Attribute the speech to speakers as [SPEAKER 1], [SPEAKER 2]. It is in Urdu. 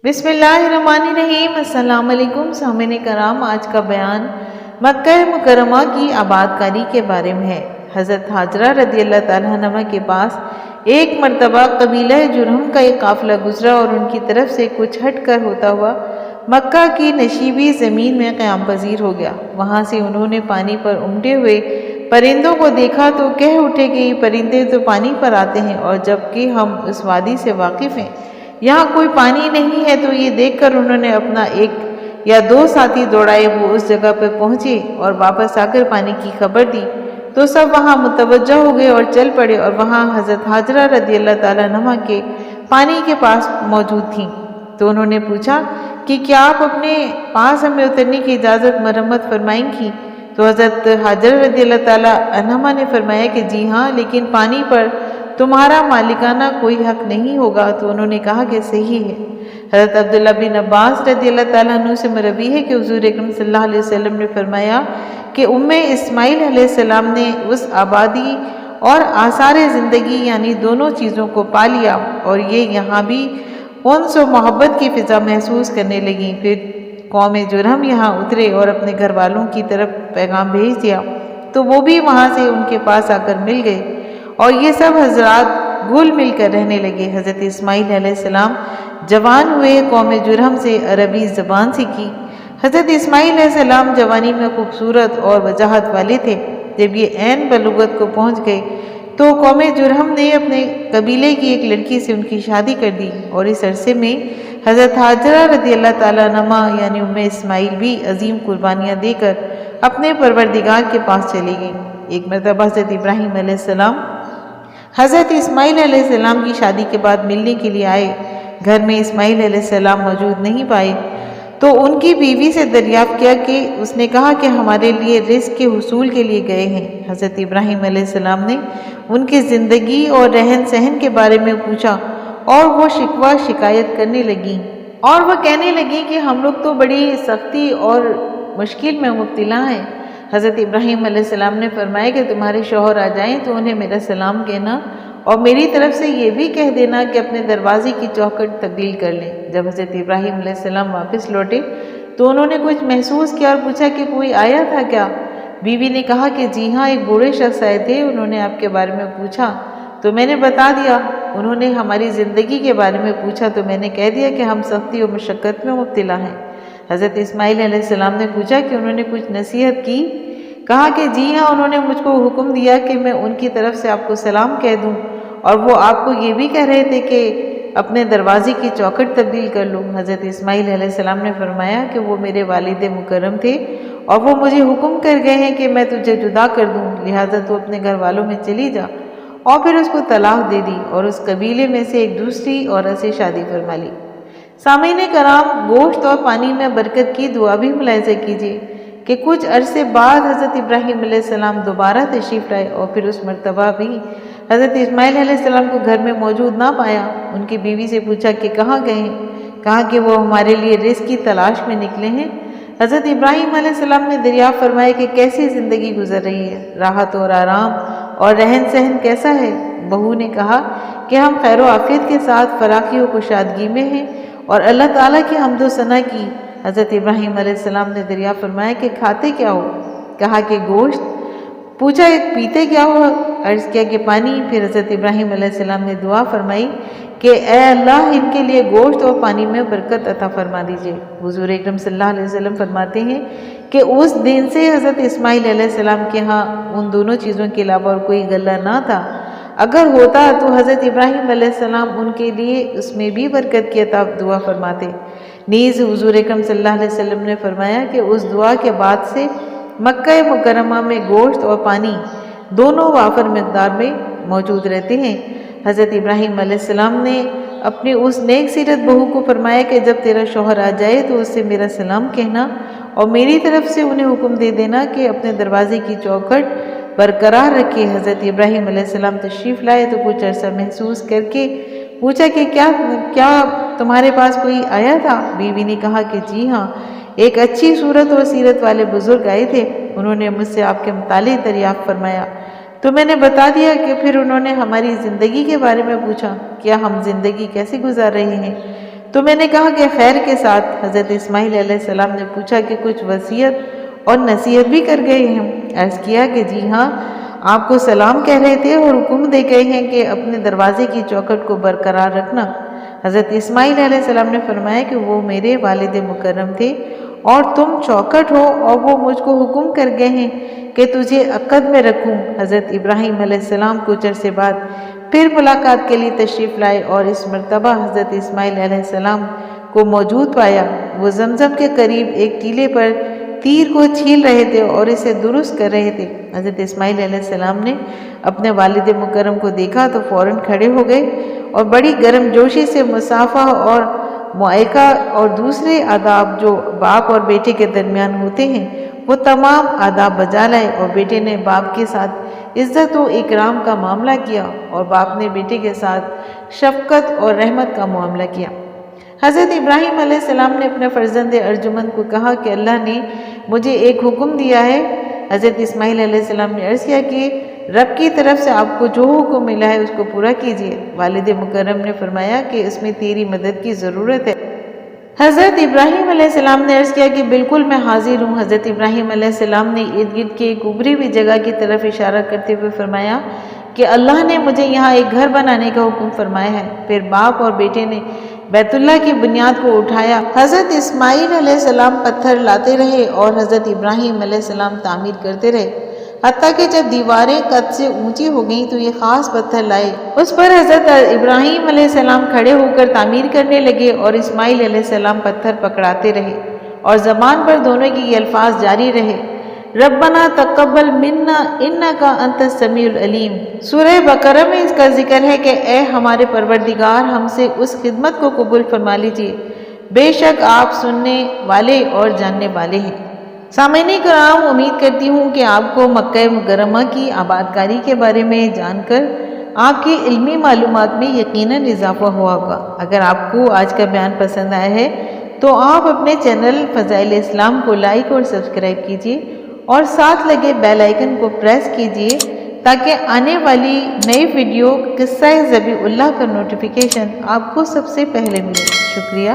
[SPEAKER 1] بسم اللہ الرحمن الرحیم۔ السلام علیکم سامعین کرام، آج کا بیان مکہ مکرمہ کی آباد کاری کے بارے میں ہے۔ حضرت حاجرہ رضی اللہ تعالیٰ عنہ کے پاس ایک مرتبہ قبیلہ جرہم کا ایک قافلہ گزرا اور ان کی طرف سے کچھ ہٹ کر ہوتا ہوا مکہ کی نشیبی زمین میں قیام پذیر ہو گیا۔ وہاں سے انہوں نے پانی پر امڈے ہوئے پرندوں کو دیکھا تو کہہ اٹھے کہ یہ پرندے تو پانی پر آتے ہیں، اور جبکہ ہم اس وادی سے واقف ہیں، یہاں کوئی پانی نہیں ہے۔ تو یہ دیکھ کر انہوں نے اپنا ایک یا دو ساتھی دوڑائے، وہ اس جگہ پر پہنچے اور واپس آ کر پانی کی خبر دی تو سب وہاں متوجہ ہو گئے اور چل پڑے، اور وہاں حضرت حاجرہ رضی اللہ تعالیٰ عنہ کے پانی کے پاس موجود تھیں۔ تو انہوں نے پوچھا کہ کیا آپ اپنے پاس ہمیں اترنے کی اجازت مرمت فرمائیں گی؟ تو حضرت حاجرہ رضی اللہ تعالیٰ عنہ نے فرمایا کہ جی ہاں، لیکن پانی پر تمہارا مالکانہ کوئی حق نہیں ہوگا۔ تو انہوں نے کہا کہ صحیح ہے۔ حضرت عبداللہ بن عباس رضی اللہ تعالیٰ عنہ سے مروی ہے کہ حضور اکرم صلی اللہ علیہ وسلم نے فرمایا کہ اسماعیل علیہ السلام نے اس آبادی اور آثار زندگی یعنی دونوں چیزوں کو پا لیا، اور یہ یہاں بھی انس و محبت کی فضا محسوس کرنے لگیں۔ پھر قوم جرہم یہاں اترے اور اپنے گھر والوں کی طرف پیغام بھیج دیا، تو وہ بھی وہاں سے ان کے پاس آ کر مل گئے، اور یہ سب حضرات گھل مل کر رہنے لگے۔ حضرت اسماعیل علیہ السلام جوان ہوئے، قوم جرہم سے عربی زبان سیکھی۔ حضرت اسماعیل علیہ السلام جوانی میں خوبصورت اور وجاہت والے تھے۔ جب یہ عین بلوغت کو پہنچ گئے تو قوم جرہم نے اپنے قبیلے کی ایک لڑکی سے ان کی شادی کر دی، اور اس عرصے میں حضرت حاجرہ رضی اللہ تعالیٰ عنہ یعنی اسماعیل بھی عظیم قربانیاں دے کر اپنے پروردگار کے پاس چلی گئیں۔ ایک مرتبہ حضرت ابراہیم علیہ السلام حضرت اسماعیل علیہ السلام کی شادی کے بعد ملنے کے لیے آئے۔ گھر میں اسماعیل علیہ السلام موجود نہیں پائے تو ان کی بیوی سے دریافت کیا کہ اس نے کہا کہ ہمارے لیے رزق کے حصول کے لیے گئے ہیں۔ حضرت ابراہیم علیہ السلام نے ان کی زندگی اور رہن سہن کے بارے میں پوچھا، اور وہ شکوہ شکایت کرنے لگیں، اور وہ کہنے لگیں کہ ہم لوگ تو بڑی سختی اور مشکل میں مبتلا ہیں۔ حضرت ابراہیم علیہ السلام نے فرمایا کہ تمہارے شوہر آ جائیں تو انہیں میرا سلام کہنا، اور میری طرف سے یہ بھی کہہ دینا کہ اپنے دروازے کی چوکھٹ تبدیل کر لیں۔ جب حضرت ابراہیم علیہ السلام واپس لوٹے تو انہوں نے کچھ محسوس کیا اور پوچھا کہ کوئی آیا تھا کیا؟ بیوی نے کہا کہ جی ہاں، ایک بوڑھے شخص آئے تھے، انہوں نے آپ کے بارے میں پوچھا تو میں نے بتا دیا۔ انہوں نے ہماری زندگی کے بارے میں پوچھا تو میں نے کہہ دیا کہ ہم سختی اور مشقت میں مبتلا ہیں۔ حضرت اسماعیل علیہ السلام نے پوچھا کہ انہوں نے کچھ نصیحت کی؟ کہا کہ جی ہاں، انہوں نے مجھ کو حکم دیا کہ میں ان کی طرف سے آپ کو سلام کہہ دوں، اور وہ آپ کو یہ بھی کہہ رہے تھے کہ اپنے دروازے کی چوکھٹ تبدیل کر لوں۔ حضرت اسماعیل علیہ السلام نے فرمایا کہ وہ میرے والد مکرم تھے، اور وہ مجھے حکم کر گئے ہیں کہ میں تجھے جدا کر دوں، لہٰذا تو اپنے گھر والوں میں چلی جا۔ اور پھر اس کو طلاق دے دی اور اس قبیلے میں سے ایک دوسری عورت سے شادی فرما لی۔ سامعین کرام، گوشت اور پانی میں برکت کی دعا بھی ملاحظہ کیجیے کہ کچھ عرصے بعد حضرت ابراہیم علیہ السلام دوبارہ تشریف لائے، اور پھر اس مرتبہ بھی حضرت اسماعیل علیہ السلام کو گھر میں موجود نہ پایا۔ ان کی بیوی سے پوچھا کہ کہاں گئے ہیں؟ کہا کہ وہ ہمارے لیے رزق کی تلاش میں نکلے ہیں۔ حضرت ابراہیم علیہ السلام نے دریافت فرمایا کہ کیسی زندگی گزر رہی ہے، راحت اور آرام اور رہن سہن کیسا ہے؟ بہو نے کہا کہ ہم خیر و عافیت کے ساتھ فراخی و کشادگی میں ہیں اور اللہ تعالیٰ کی حمد و ثنا کی۔ حضرت ابراہیم علیہ السلام نے دریافت فرمایا کہ کھاتے کیا ہو؟ کہا کہ گوشت۔ پوچھا ایک پیتے کیا ہو؟ عرض کیا کہ پانی۔ پھر حضرت ابراہیم علیہ السلام نے دعا فرمائی کہ اے اللہ، ان کے لیے گوشت اور پانی میں برکت عطا فرما دیجئے۔ حضور اکرم صلی اللہ علیہ وسلم فرماتے ہیں کہ اس دن سے حضرت اسماعیل علیہ السلام کے ہاں ان دونوں چیزوں کے علاوہ اور کوئی غلہ نہ تھا۔ اگر ہوتا تو حضرت ابراہیم علیہ السلام ان کے لیے اس میں بھی برکت کی عطا دعا فرماتے۔ نیز حضور اکرم صلی اللہ علیہ وسلم نے فرمایا کہ اس دعا کے بعد سے مکہ مکرمہ میں گوشت اور پانی دونوں وافر مقدار میں موجود رہتے ہیں۔ حضرت ابراہیم علیہ السلام نے اپنی اس نیک سیرت بہو کو فرمایا کہ جب تیرا شوہر آ جائے تو اس سے میرا سلام کہنا، اور میری طرف سے انہیں حکم دے دینا کہ اپنے دروازے کی چوکھٹ برقرار رکھے۔ حضرت ابراہیم علیہ السلام تشریف لائے تو کچھ عرصہ محسوس کر کے پوچھا کہ کیا تمہارے پاس کوئی آیا تھا؟ بیوی نے کہا کہ جی ہاں، ایک اچھی صورت اور سیرت والے بزرگ آئے تھے، انہوں نے مجھ سے آپ کے متعلق دریافت فرمایا تو میں نے بتا دیا کہ پھر انہوں نے ہماری زندگی کے بارے میں پوچھا، کیا ہم زندگی کیسے گزار رہے ہیں؟ تو میں نے کہا کہ خیر کے ساتھ۔ حضرت اسماعیل علیہ السلام نے پوچھا کہ کچھ وصیت اور نصیحت بھی کر گئے ہیں؟ عرض کیا کہ جی ہاں، آپ کو سلام کہہ رہے تھے اور حکم دے گئے ہیں کہ اپنے دروازے کی چوکھٹ کو برقرار رکھنا۔ حضرت اسماعیل علیہ السلام نے فرمایا کہ وہ میرے والد مکرم تھے اور تم چوکھٹ ہو، اور وہ مجھ کو حکم کر گئے ہیں کہ تجھے عقد میں رکھوں۔ حضرت ابراہیم علیہ السلام کچھ عرصے بعد پھر ملاقات کے لیے تشریف لائے اور اس مرتبہ حضرت اسماعیل علیہ السلام کو موجود پایا۔ وہ زمزم کے قریب ایک ٹیلے پر تیر کو چھیل رہے تھے اور اسے درست کر رہے تھے۔ حضرت اسماعیل علیہ السلام نے اپنے والد مکرم کو دیکھا تو فوراً کھڑے ہو گئے اور بڑی گرم جوشی سے مصافحہ اور معائقہ اور دوسرے آداب جو باپ اور بیٹے کے درمیان ہوتے ہیں وہ تمام آداب بجا لائے، اور بیٹے نے باپ کے ساتھ عزت و اکرام کا معاملہ کیا اور باپ نے بیٹے کے ساتھ شفقت اور رحمت کا معاملہ کیا۔ حضرت ابراہیم علیہ السلام نے اپنے فرزند ارجمند کو کہا کہ اللہ نے مجھے ایک حکم دیا ہے۔ حضرت اسماعیل علیہ السلام نے عرض کیا کہ رب کی طرف سے آپ کو جو حکم ملا ہے اس کو پورا کیجیے۔ والد مکرم نے فرمایا کہ اس میں تیری مدد کی ضرورت ہے۔ حضرت ابراہیم علیہ السلام نے عرض کیا کہ بالکل میں حاضر ہوں۔ حضرت ابراہیم علیہ السلام نے ارد گرد کی ایک ابری ہوئی جگہ کی طرف اشارہ کرتے ہوئے فرمایا کہ اللہ نے مجھے یہاں ایک گھر بنانے کا حکم فرمایا ہے۔ پھر باپ اور بیٹے نے بیت اللہ کی بنیاد کو اٹھایا۔ حضرت اسماعیل علیہ السلام پتھر لاتے رہے اور حضرت ابراہیم علیہ السلام تعمیر کرتے رہے، حتیٰ کہ جب دیواریں قد سے اونچی ہو گئیں تو یہ خاص پتھر لائے، اس پر حضرت ابراہیم علیہ السلام کھڑے ہو کر تعمیر کرنے لگے اور اسماعیل علیہ السلام پتھر پکڑاتے رہے، اور زبان پر دونوں کی یہ الفاظ جاری رہے، ربنا تقبل منا انکا انت السمیع العلیم۔ سورہ بقرہ میں اس کا ذکر ہے کہ اے ہمارے پروردگار، ہم سے اس خدمت کو قبول فرما لیجیے، بے شک آپ سننے والے اور جاننے والے ہیں۔ سامعین کرام، امید کرتی ہوں کہ آپ کو مکہ مکرمہ کی آباد کاری کے بارے میں جان کر آپ کی علمی معلومات میں یقیناً اضافہ ہوا ہوگا۔ اگر آپ کو آج کا بیان پسند آیا ہے تو آپ اپنے چینل فضائل اسلام کو لائک اور سبسکرائب کیجیے اور ساتھ لگے بیل آئیکن کو پریس کیجیے تاکہ آنے والی نئی ویڈیو قصہ ذبیح اللہ کا نوٹیفیکیشن آپ کو سب سے پہلے ملے۔ شکریہ۔